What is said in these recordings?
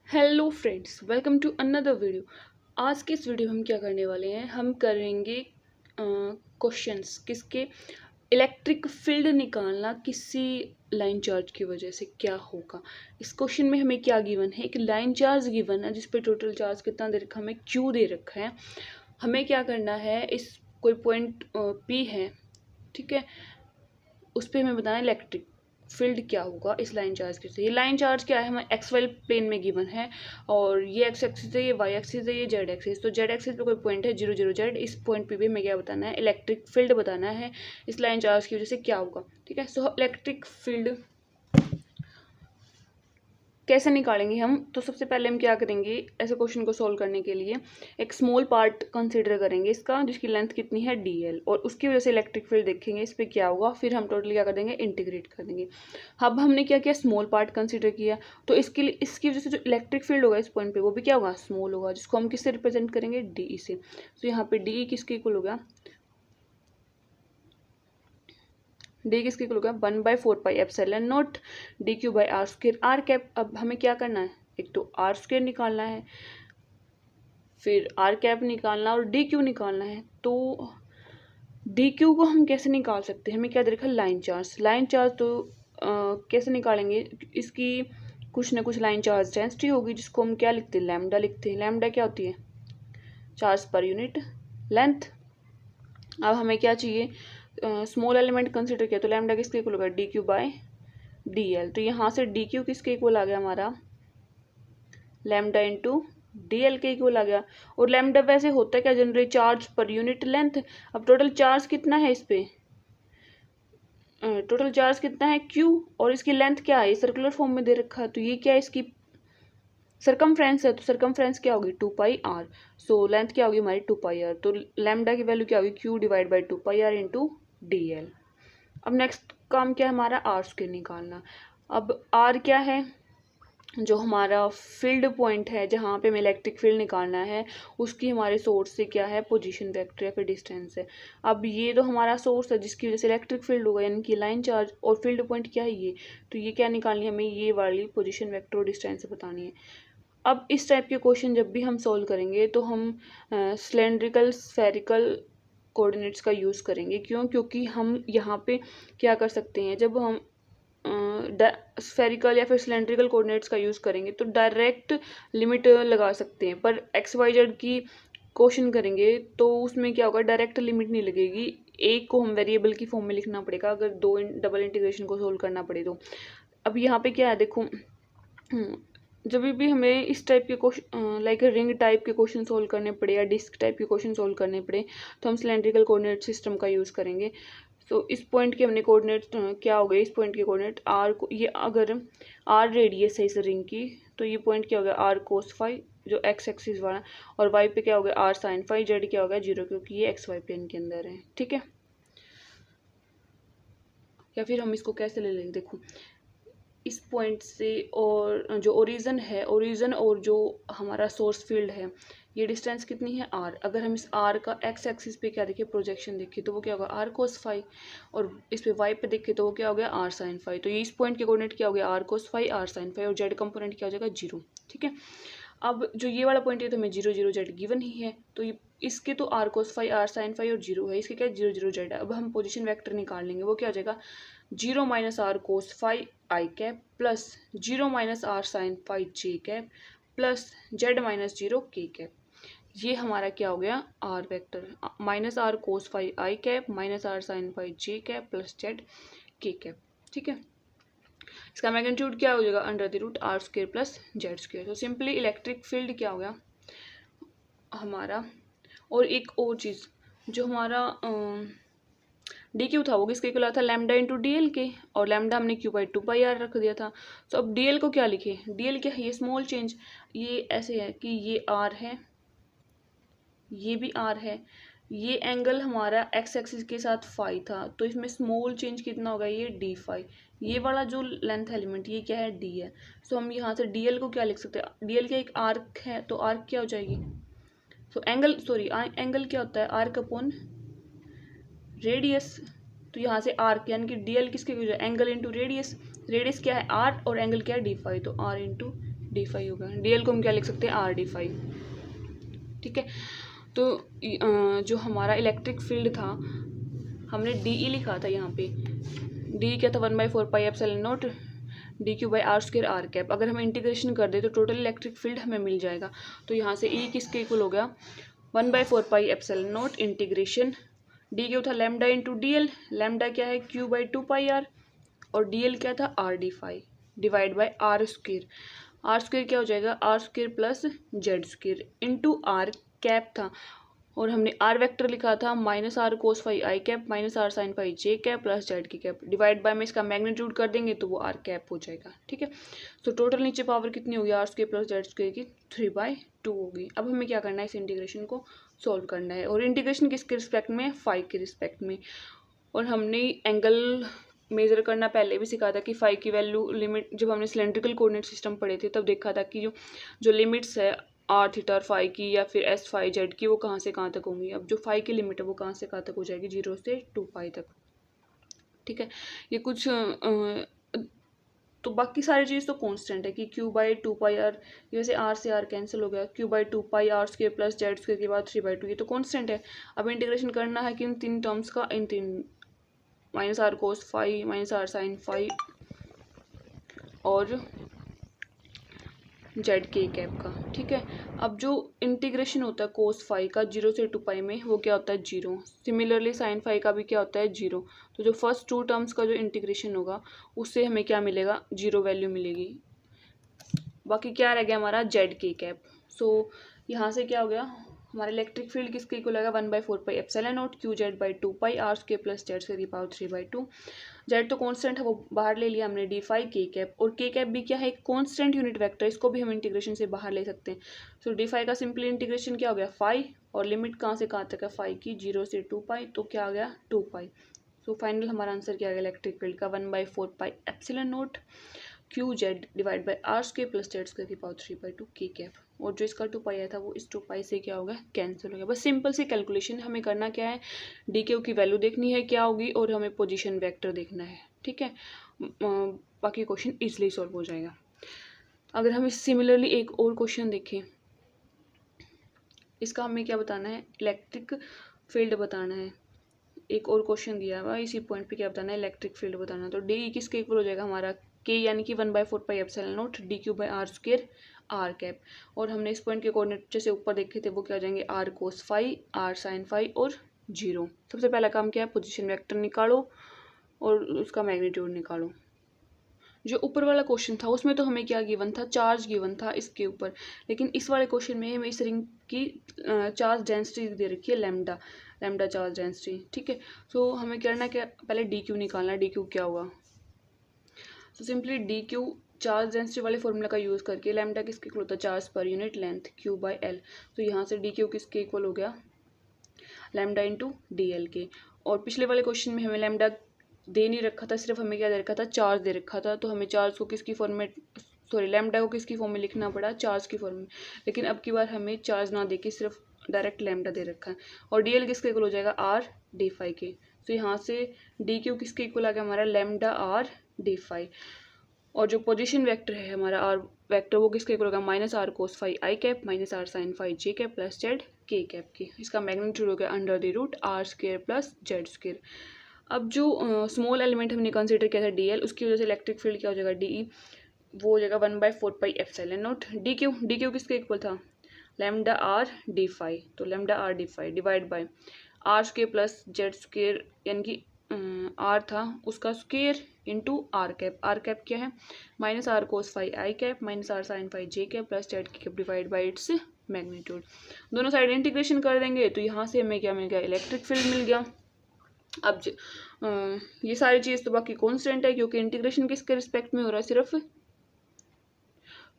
Hello friends, welcome to another video. आज के इस वीडियो में हम क्या करने वाले हैं, हम करेंगे क्वेश्चंस किसके। इलेक्ट्रिक फील्ड निकालना किसी लाइन चार्ज की वजह से क्या होगा। इस क्वेश्चन में हमें क्या गिवन है, एक लाइन चार्ज गिवन है जिस पे टोटल चार्ज कितना दे रखा है, हमें क्यू दे रखा है। हमें क्या करना है, इस कोई पॉइंट पी है, ठीक है, उस पर हमें बताना इलेक्ट्रिक फील्ड क्या होगा इस लाइन चार्ज के से। ये लाइन चार्ज क्या है, हमें एक्स वाई प्लेन में गिवन है और ये एक्स एक्सिस है, ये वाई एक्सिस है, ये जेड एक्सिस। तो जेड एक्सिस पे कोई पॉइंट है 0 0 जेड, इस पॉइंट पे भी हमें क्या बताना है, इलेक्ट्रिक फील्ड बताना है इस लाइन चार्ज की वजह से क्या होगा। ठीक है, सो इलेक्ट्रिक फील्ड कैसे निकालेंगे हम। तो सबसे पहले हम क्या करेंगे, ऐसे क्वेश्चन को सोल्व करने के लिए एक स्मॉल पार्ट कंसीडर करेंगे इसका, जिसकी लेंथ कितनी है dl, और उसकी वजह से इलेक्ट्रिक फील्ड देखेंगे इस पर क्या होगा, फिर हम टोटल क्या कर देंगे, इंटीग्रेट कर देंगे। अब हमने क्या किया, स्मॉल पार्ट कंसीडर किया, तो इसके लिए इसकी वजह से जो इलेक्ट्रिक फील्ड होगा इस पॉइंट पे वो भी क्या होगा, स्मॉल होगा, जिसको हम किससे रिप्रेजेंट करेंगे, डी से। तो यहाँ पे डी किसके इक्वल हो गया, डी किसके इक्वल हो गया, 1/4πε0 dq/r²। आर कैप, अब हमें क्या करना है, एक तो r² निकालना है, फिर आर कैप निकालना और डी क्यू निकालना है। तो डी क्यू को हम कैसे निकाल सकते हैं, हमें क्या दे रखा है, लाइन चार्ज। लाइन चार्ज तो कैसे निकालेंगे, इसकी कुछ ना कुछ लाइन चार्ज डेंसिटी होगी, जिसको हम क्या लिखते हैं, लैम्डा लिखते हैं। लैम्डा क्या होती है, चार्ज पर यूनिट लेंथ। अब हमें क्या चाहिए, स्मॉल एलिमेंट कंसिडर किया, तो लैम्डा किसके इक्वल होगा, dq/dl। तो यहाँ से dq किसके इक्वल आ गया हमारा, लैम्डा इंटू dl के इक्वल आ गया। और लैम्डा वैसे होता है क्या, generally charge per unit length. अब टोटल चार्ज कितना है इस पे, टोटल चार्ज कितना है q, और इसकी लेंथ क्या है, सर्कुलर फॉर्म में दे रखा है, तो ये क्या है, इसकी सरकमफ्रेंस है, तो सरकमफ्रेंस क्या होगी, 2πr। सो लेंथ क्या होगी हमारी, 2πr। तो लैम्डा की वैल्यू क्या होगी, q/2πr इंटू dl। अब नेक्स्ट काम क्या है हमारा, r² निकालना। अब r क्या है, जो हमारा फील्ड पॉइंट है जहाँ पे हमें इलेक्ट्रिक फील्ड निकालना है, उसकी हमारे सोर्स से क्या है, पोजीशन वेक्टर या फिर डिस्टेंस है। अब ये तो हमारा सोर्स है जिसकी वजह से इलेक्ट्रिक फील्ड होगा, यानी कि लाइन चार्ज, और फील्ड पॉइंट क्या है ये, तो ये क्या निकालनी है हमें, ये वाली पोजीशन वेक्टर और डिस्टेंस बतानी है। अब इस टाइप के क्वेश्चन जब भी हम सॉल्व करेंगे तो हम सिलेंड्रिकल स्फेरिकल कोऑर्डिनेट्स का यूज़ करेंगे। क्यों, क्योंकि हम यहाँ पे क्या कर सकते हैं, जब हम स्फेरिकल या फिर सिलेंड्रिकल कोऑर्डिनेट्स का यूज़ करेंगे तो डायरेक्ट लिमिट लगा सकते हैं, पर एक्स वाई जेड की क्वेश्चन करेंगे तो उसमें क्या होगा, डायरेक्ट लिमिट नहीं लगेगी। एक को हम वेरिएबल की फॉर्म में लिखना पड़ेगा अगर दो डबल इंटीग्रेशन को सोल्व करना पड़े तो। अब यहाँ पे क्या है देखो, जब भी हमें इस टाइप के क्वेश्चन लाइक रिंग टाइप के क्वेश्चन सोल्व करने पड़े या डिस्क टाइप के क्वेश्चन सोल्व करने पड़े, तो हम सिलेंड्रिकल कोऑर्डिनेट सिस्टम का यूज़ करेंगे। तो इस पॉइंट के हमने कोऑर्डिनेट क्या हो गए, इस पॉइंट के कोऑर्डिनेट आर को, ये अगर आर रेडियस है इस रिंग की, तो ये पॉइंट क्या हो गया, आर कोस फाई जो एक्स एक्सिस वाला, और वाई पे क्या हो गया, आर साइन फाई, जेड क्या हो गया 0, क्योंकि ये एक्स वाई प्लेन के अंदर है। ठीक है, या फिर हम इसको कैसे ले लेंगे, देखो इस पॉइंट से और जो ओरिजिन है, ओरिजिन और जो हमारा सोर्स फील्ड है, ये डिस्टेंस कितनी है r। अगर हम इस r का x एक्सिस पे क्या देखें, प्रोजेक्शन देखें, तो वो क्या होगा, r कोस फाई, और इस पे y पे देखें तो वो क्या हो गया, r साइन फाई। तो ये इस पॉइंट के कोऑर्डिनेट क्या हो गया, r cos phi, r sine phi, और z कंपोनेंट क्या हो जाएगा, 0। ठीक है, अब जो ये वाला पॉइंट है तो हमें 0 0 जेड गिवन ही है, तो ये इसके तो r cos phi, r sine phi और 0 है, इसके क्या 0 0 जेड है। अब हम पोजीशन वेक्टर निकाल लेंगे, वो क्या हो जाएगा, 0 - r कोस फाई आई cap plus 0 - r sine phi जे cap plus z-0 K cap. ये हमारा क्या हो गया, r vector, -r cos phi आई कैप -r साइन फाई जे cap plus z K cap. ठीक है, इसका मैग्नीट्यूड क्या हो जाएगा, √r² प्लस z²। तो सिंपली इलेक्ट्रिक फील्ड क्या हो गया हमारा। और एक और चीज़, जो हमारा डी क्यू था वो किसके इक्वल था, लैम्डा इंटू डी एल के, और लैम्डा हमने q/2πr रख दिया था। तो अब डी एल को क्या लिखे, डी एल क्या है, ये स्मॉल चेंज, ये ऐसे है कि ये r है, ये भी r है, ये एंगल हमारा x एक्सिस के साथ फाई था, तो इसमें स्मॉल चेंज कितना होगा, ये डी फाई। ये वाला जो लेंथ एलिमेंट ये क्या है, डी है। सो हम यहाँ से डी एल को क्या लिख सकते हैं, डी एल का एक आर्क है, तो आर्क क्या हो जाएगी, तो एंगल, सॉरी एंगल क्या होता है, आर्क अपॉन रेडियस। तो यहाँ से आर्क यानी कि डी एल किसके, एंगल इंटू रेडियस, रेडियस क्या है r और एंगल क्या है डी फाई, तो r इंटू डी फाई होगा। डी एल को हम क्या लिख सकते हैं, आर डी फाई। ठीक है, तो जो हमारा इलेक्ट्रिक फील्ड था हमने डी ई लिखा था यहाँ पे। डी क्या था, 1/4πε0 D Q by are square R cap. अगर हम इंटीग्रेशन कर दे तो टोटल इलेक्ट्रिक फील्ड हमें मिल जाएगा। तो यहाँ से ई किसके इक्वल हो गया, 1/4πε0 इंटीग्रेशन डी क्यू था lambda into d l. Lambda क्या है, Q/2πr, और डी एल क्या था, r d phi, divide by are square. R square क्या हो जाएगा, r square plus z square into r cap था, और हमने आर वेक्टर लिखा था -r cos फाई आई कैप -r sin फाई जे कैप प्लस जेड की कैप, डिवाइड बाय में इसका मैग्नीट्यूड कर देंगे तो वो आर कैप हो जाएगा। ठीक है, तो टोटल नीचे पावर कितनी होगी, r square plus z square की 3/2 होगी। अब हमें क्या करना है, इस इंटीग्रेशन को सॉल्व करना है, और इंटीग्रेशन किसके रिस्पेक्ट में, फाई के रिस्पेक्ट में। और हमने एंगल मेजर करना पहले भी सिखा था कि फाई की वैल्यू लिमिट, जब हमने सिलेंड्रिकल कोऑर्डिनेट सिस्टम पढ़े थे तब देखा था कि जो लिमिट्स है आर थीटा और फाई की, या फिर एस फाई जेड की, वो कहाँ से कहाँ तक होंगी। अब जो फाई की लिमिट है वो कहाँ से कहाँ तक हो जाएगी, 0 से 2π तक। ठीक है, ये कुछ तो बाकी सारी चीज़ तो कांस्टेंट है कि Q/2πr, वैसे आर से आर कैंसिल हो गया, Q/2π r square plus z square के बाद 3/2, ये तो कांस्टेंट है। अब इंटीग्रेशन करना है कि इन तीन टर्म्स का, इन तीन -r cos phi -r sin phi और जेड के कैप का। ठीक है, अब जो इंटीग्रेशन होता है कोस फाई का 0 से 2π में, वो क्या होता है, 0। सिमिलरली साइन फाई का भी क्या होता है, 0। तो जो फर्स्ट 2 टर्म्स का जो इंटीग्रेशन होगा उससे हमें क्या मिलेगा, 0 वैल्यू मिलेगी। बाकी क्या रह गया हमारा, जेड के कैप। सो यहाँ से क्या हो गया, हमारा इलेक्ट्रिक फील्ड किसके इक्वल आएगा, 1/4πε0 Qz/2π r square plus z square की पावर 3/2। जेड तो कांस्टेंट है, वो बाहर ले लिया हमने, डी फाई के कैप, और के कैप भी क्या है, एक कांस्टेंट यूनिट वेक्टर, इसको भी हम इंटीग्रेशन से बाहर ले सकते हैं। सो डी फाई का सिंपली इंटीग्रेशन क्या हो गया, फाई, और लिमिट कहाँ से कहाँ तक है, फाई की 0 से 2π, तो क्या आ गया, 2π। सो फाइनल हमारा आंसर क्या आ गया इलेक्ट्रिक फील्ड का, 1/4πε0 Qz divide by are square plus z square की पावर 3/2 के कैप। और जो इसका 2π आया था वो इस 2π से क्या हो गया, कैंसिल हो गया। बस सिंपल सी कैलकुलेशन, हमें करना क्या है, डी क्यू की वैल्यू देखनी है क्या होगी, और हमें पोजीशन वेक्टर देखना है। ठीक है, बाकी क्वेश्चन इजीली सॉल्व हो जाएगा। अगर हम इस सिमिलरली एक और क्वेश्चन देखें, इसका हमें क्या बताना है, इलेक्ट्रिक फील्ड बताना है। एक और क्वेश्चन दिया हुआ इसी पॉइंट पे क्या बताना है, इलेक्ट्रिक फील्ड बताना है। तो डी किसके इक्वल हो जाएगा हमारा, के यानी कि 1/4πε0 D Q by are square R cap, और हमने इस पॉइंट के कोऑर्डिनेट जैसे ऊपर देखे थे वो क्या हो जाएंगे, r cos phi, r sine phi और 0। सबसे पहला काम क्या है, पोजीशन वेक्टर निकालो और उसका मैग्नीट्यूड निकालो। जो ऊपर वाला क्वेश्चन था उसमें तो हमें क्या गिवन था, चार्ज गिवन था इसके ऊपर, लेकिन इस वाले क्वेश्चन में हमें इस रिंग की चार्ज डेंसिटी दे रखी है लैम्डा, लैम्डा चार्ज डेंसिटी। ठीक है, सो हमें करना क्या, पहले डी क्यू निकालना है, डी क्यू क्या हुआ। So simply D Q charge density वाले फॉर्मूला का यूज़ करके लैम्डा किसके इक्वल होता है, charge per unit length Q/L। तो यहाँ से डी क्यू किसके इक्वल हो गया, लैम्डा इंटू डी एल के। और पिछले वाले क्वेश्चन में हमें लैम्डा दे नहीं रखा था, सिर्फ हमें क्या दे रखा था, चार्ज दे रखा था। तो हमें चार्ज को किसकी फॉर्म में, सॉरी लैम्डा को किसकी फॉर्म में लिखना पड़ा, चार्ज की फॉर्म में। लेकिन अब की बार हमें चार्ज ना दे के सिर्फ डायरेक्ट लैम्डा दे रखा है। और डी एल किसके इक्वल हो जाएगा, आर डी फाई के। तो यहाँ से डी क्यू किसके इक्वल आ गया हमारा, लैम्डा आर डी फाई। और जो पोजीशन वेक्टर है हमारा आर वेक्टर, वो किसके इक्वल होगा, -r cos फाई आई कैप -r sin फाई जे कैप प्लस जेड के कैप की। इसका मैग्नीट्यूड हो गया √r square plus z square. अब जो स्मॉल एलिमेंट हमने कंसीडर किया था डी एल, उसकी वजह से इलेक्ट्रिक फील्ड क्या हो जाएगा, डी ई, वो हो जाएगा 1/4πε0 डी क्यू किसके इक्वल था, लैम्डा आर डी फाई। तो lambda r d phi divide by are square plus z square, यानी कि आर था उसका square into r cap. R cap क्या है, -r cos फाई आई कैप -r sin फाई जे cap plus z की cap divide by its magnitude. दोनों side integration कर देंगे तो यहाँ से हमें क्या मिल गया, इलेक्ट्रिक फील्ड मिल गया। अब ये सारी चीज़ तो बाकी कांस्टेंट है, क्योंकि इंटीग्रेशन किसके रिस्पेक्ट में हो रहा है, सिर्फ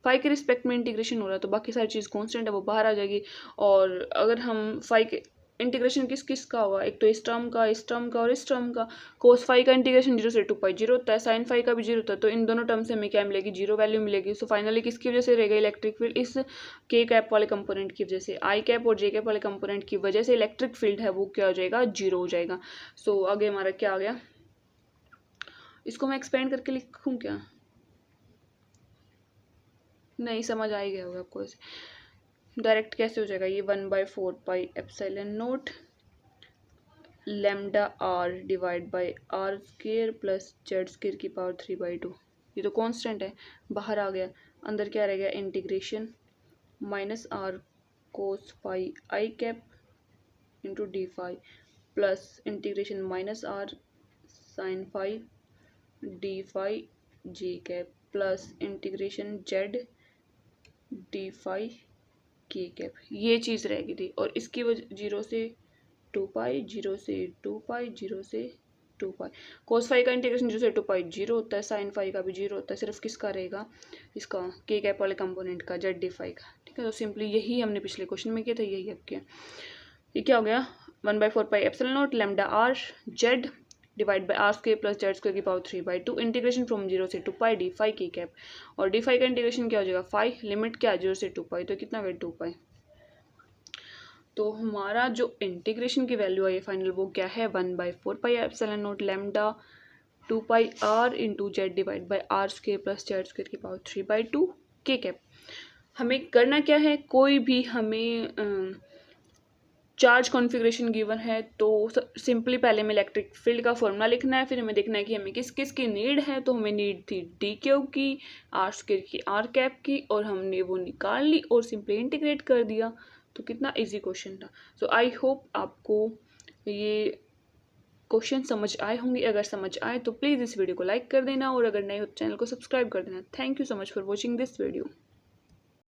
फाई के रिस्पेक्ट में इंटीग्रेशन हो रहा है, तो बाकी सारी चीज़ कांस्टेंट है, वो बाहर आ जाएगी। और अगर हम फाई के इंटीग्रेशन किस का होगा, एक तो इस टर्म का, इस टर्म का और इस टर्म का। कोस फाई का इंटीग्रेशन 0 से 2π 0 होता है, साइन फाई का भी 0 होता है। तो इन दोनों टर्म से हमें क्या मिलेगी, 0 वैल्यू मिलेगी। सो फाइनली किसकी वजह से रहेगा इलेक्ट्रिक फील्ड, इस के कैप वाले कंपोनेंट की वजह से, आई कैप और जे कैप वाले कंपोनेंट की वजह से इलेक्ट्रिक फील्ड है वो क्या हो जाएगा, 0 हो जाएगा। सो आगे हमारा क्या आ गया, इसको मैं एक्सपेंड करके लिखूँ क्या, नहीं समझ आ ही गया होगा आपको। ऐसे डायरेक्ट कैसे हो जाएगा ये, 1/4 pi epsilon nought lambda r divide by are square plus z square की पावर 3/2। ये तो कांस्टेंट है, बाहर आ गया, अंदर क्या रह गया, integration minus r cos phi आई cap into d phi plus integration minus r sine phi d phi g cap plus integration z d phi के कैप। ये चीज़ रह गई थी, और इसकी वजह 0 से 2 पाई, 0 से 2 पाई, 0 से 2 पाई। कोस फाई का इंटीग्रेशन 0 से 2 पाई 0 होता है, साइन फाई का भी 0 होता है, सिर्फ किसका रहेगा, इसका के कैप वाले कंपोनेंट का, जेड डी फाई का। ठीक है, तो सिंपली यही हमने पिछले क्वेश्चन में किया था, यही अब किया। ये क्या हो गया, 1/4 pi epsilon nought lambda r z divide by are square plus z square की पावर 3/2 इंटीग्रेशन फ्रॉम 0 से 2 पाई डी फाई की कैप। और डी फाई का इंटीग्रेशन क्या हो जाएगा, फाई, लिमिट क्या है 0 से 2 पाई, तो कितना गया 2 पाई। तो हमारा जो इंटीग्रेशन की वैल्यू है फाइनल वो क्या है, 1/4 pi epsilon nought lambda 2 pi r into z divide by are square plus z square की पावर 3/2 के कैप। हमें करना क्या है, कोई भी हमें चार्ज कॉन्फ़िगरेशन गिवन है तो सिंपली पहले हमें इलेक्ट्रिक फील्ड का फॉर्मूला लिखना है, फिर हमें देखना है कि हमें किस किस की नीड है। तो हमें नीड थी डी क्यूब की, आर स्क्वायर की, आर कैप की, और हमने वो निकाल ली और सिंपली इंटीग्रेट कर दिया। तो कितना इजी क्वेश्चन था। सो आई होप आपको ये क्वेश्चन समझ आए होंगे। अगर समझ आए तो प्लीज़ इस वीडियो को लाइक कर देना, और अगर नए हो तो चैनल को सब्सक्राइब कर देना। Thank you so much for watching this video.